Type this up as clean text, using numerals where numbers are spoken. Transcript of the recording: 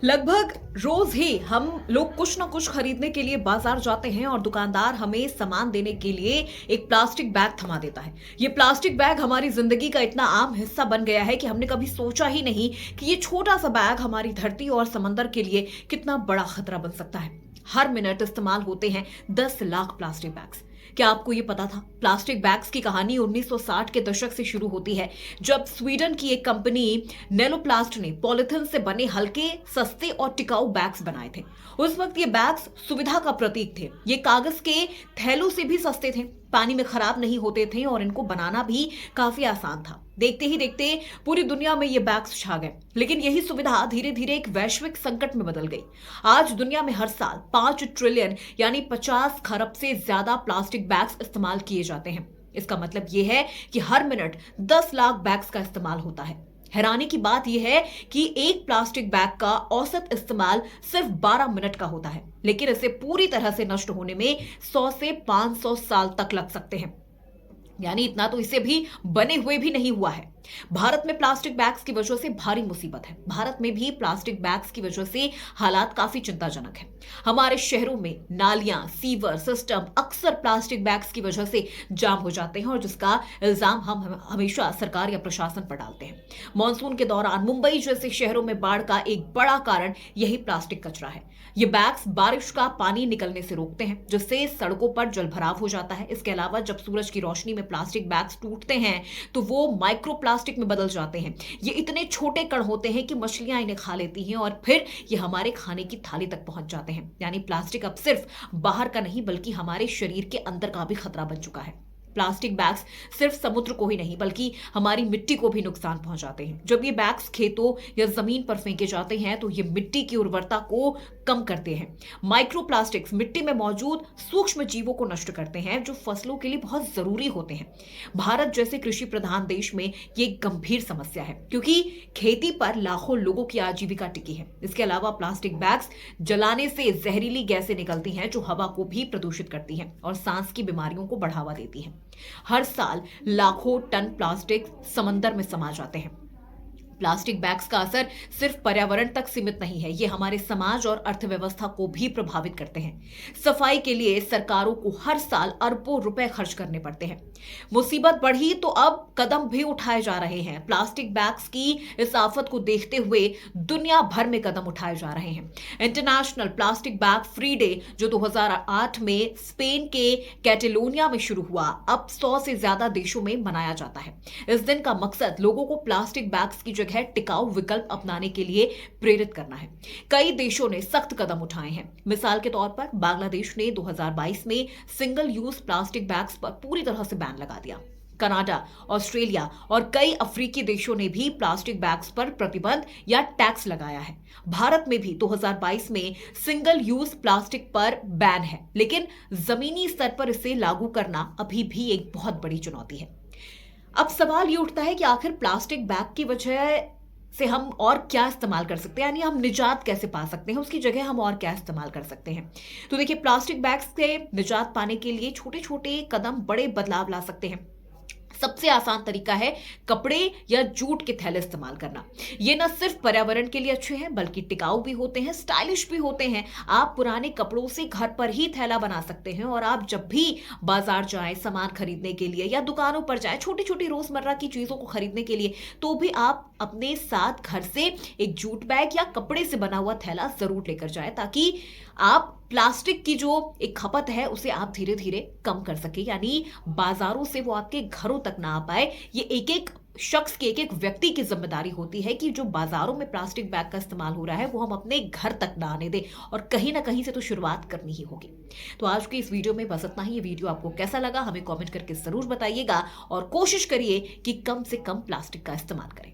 लगभग रोज ही हम लोग कुछ ना कुछ खरीदने के लिए बाजार जाते हैं और दुकानदार हमें सामान देने के लिए एक प्लास्टिक बैग थमा देता है। ये प्लास्टिक बैग हमारी जिंदगी का इतना आम हिस्सा बन गया है कि हमने कभी सोचा ही नहीं कि ये छोटा सा बैग हमारी धरती और समंदर के लिए कितना बड़ा खतरा बन सकता है। हर मिनट इस्तेमाल होते हैं 10 लाख प्लास्टिक बैग्स। क्या आपको ये पता था? प्लास्टिक बैग्स की कहानी 1960 के दशक से शुरू होती है, जब स्वीडन की एक कंपनी नेलोप्लास्ट ने पॉलिथीन से बने हल्के, सस्ते और टिकाऊ बैग्स बनाए थे। उस वक्त ये बैग्स सुविधा का प्रतीक थे। ये कागज के थैलों से भी सस्ते थे, पानी में खराब नहीं होते थे और इनको बनाना भी काफी आसान था। देखते ही देखते पूरी दुनिया में ये बैग्स छा गए, लेकिन यही सुविधा धीरे धीरे एक वैश्विक संकट में बदल गई। आज दुनिया में हर साल 5 ट्रिलियन यानी 50 खरब से ज्यादा प्लास्टिक बैग्स इस्तेमाल किए जाते हैं। इसका मतलब यह है कि हर मिनट 10 लाख बैग्स का इस्तेमाल होता है। हैरानी की बात यह है कि एक प्लास्टिक बैग का औसत इस्तेमाल सिर्फ 12 मिनट का होता है, लेकिन इसे पूरी तरह से नष्ट होने में 100 से 500 साल तक लग सकते हैं। यानी इतना तो इसे भी बने हुए भी नहीं हुआ है। भारत में प्लास्टिक बैग्स की वजह से भारी मुसीबत है। भारत में भी प्लास्टिक बैग्स की वजह से हालात काफी चिंताजनक है। हमारे शहरों में नालियां, सीवर सिस्टम अक्सर प्लास्टिक बैग्स की वजह से जाम हो जाते हैं और जिसका इल्जाम हम हमेशा सरकार या प्रशासन पर डालते हैं। मानसून के दौरान मुंबई जैसे शहरों में बाढ़ का एक बड़ा कारण यही प्लास्टिक कचरा है। ये बैग्स बारिश का पानी निकलने से रोकते हैं, जिससे सड़कों पर जलभराव हो जाता है। इसके अलावा जब सूरज की रोशनी में प्लास्टिक बैग्स टूटते हैं तो वो माइक्रो प्लास्टिक में बदल जाते हैं। ये इतने छोटे कण होते हैं कि मछलियां इन्हें खा लेती हैं और फिर ये हमारे खाने की थाली तक पहुंच जाते हैं। यानी प्लास्टिक अब सिर्फ बाहर का नहीं बल्कि हमारे शरीर के अंदर का भी खतरा बन चुका है। प्लास्टिक बैग्स सिर्फ समुद्र को ही नहीं बल्कि हमारी मिट्टी को भी नुकसान पहुंचाते हैं। जब ये बैग्स खेतों या जमीन पर फेंके जाते हैं तो ये मिट्टी की उर्वरता को कम करते हैं। माइक्रोप्लास्टिक्स मिट्टी में मौजूद सूक्ष्म जीवों को नष्ट करते हैं, जो फसलों के लिए बहुत जरूरी होते हैं। भारत जैसे कृषि प्रधान देश में ये एक गंभीर समस्या है, क्योंकि खेती पर लाखों लोगों की आजीविका टिकी है। इसके अलावा प्लास्टिक बैग्स जलाने से जहरीली गैसें निकलती हैं, जो हवा को भी प्रदूषित करती हैं और सांस की बीमारियों को बढ़ावा देती हैं। हर साल लाखों टन प्लास्टिक समंदर में समा जाते हैं। प्लास्टिक बैग्स का असर सिर्फ पर्यावरण तक सीमित नहीं है, ये हमारे समाज और अर्थव्यवस्था को भी प्रभावित करते हैं। सफाई के लिए सरकारों को हर साल अरबों रुपए खर्च करने पड़ते हैं। मुसीबत बढ़ी तो अब कदम भी उठाए जा रहे हैं। प्लास्टिक बैग्स की इस आफत को देखते हुए दुनिया भर में कदम उठाए जा रहे हैं। International plastic bag free day, जो 2008 में स्पेन के कैटेलोनिया में शुरू हुआ, अब 100 से ज्यादा देशों में मनाया जाता है। इस दिन का मकसद लोगों को प्लास्टिक बैग्स की है टिकाऊ विकल्प अपनाने के लिए प्रेरित करना है। कई देशों ने सख्त कदम उठाए हैं। मिसाल के तौर पर बांग्लादेश ने 2022 में सिंगल यूज प्लास्टिक बैग्स पर पूरी तरह से बैन लगा दिया। कनाडा, ऑस्ट्रेलिया और कई अफ्रीकी देशों ने भी प्लास्टिक बैग्स पर प्रतिबंध या टैक्स लगाया है। भारत में भी 2022 में सिंगल यूज प्लास्टिक पर बैन है, लेकिन जमीनी स्तर पर इसे लागू करना अभी भी एक बहुत बड़ी चुनौती है। अब सवाल ये उठता है कि आखिर प्लास्टिक बैग की वजह से हम और क्या इस्तेमाल कर सकते हैं, यानी हम निजात कैसे पा सकते हैं, उसकी जगह हम और क्या इस्तेमाल कर सकते हैं। तो देखिए, प्लास्टिक बैग से निजात पाने के लिए छोटे छोटे कदम बड़े बदलाव ला सकते हैं। सबसे आसान तरीका है कपड़े या जूट के थैले इस्तेमाल करना। ये न सिर्फ पर्यावरण के लिए अच्छे हैं बल्कि टिकाऊ भी होते हैं, स्टाइलिश भी होते हैं। आप पुराने कपड़ों से घर पर ही थैला बना सकते हैं और आप जब भी बाजार जाएं सामान खरीदने के लिए या दुकानों पर जाएं छोटी छोटी रोजमर्रा की चीजों को खरीदने के लिए, तो भी आप अपने साथ घर से एक जूट बैग या कपड़े से बना हुआ थैला जरूर लेकर जाएं, ताकि आप प्लास्टिक की जो एक खपत है उसे आप धीरे धीरे कम कर सके। यानी बाजारों से वो आपके घरों तक ना आ पाए। ये एक एक शख्स की, एक एक व्यक्ति की जिम्मेदारी होती है कि जो बाजारों में प्लास्टिक बैग का इस्तेमाल हो रहा है वो हम अपने घर तक ना आने दें, और कहीं ना कहीं से तो शुरुआत करनी ही होगी। तो आज की इस वीडियो में बस इतना ही। ये वीडियो आपको कैसा लगा हमें कमेंट करके जरूर बताइएगा और कोशिश करिए कि कम से कम प्लास्टिक का इस्तेमाल करें।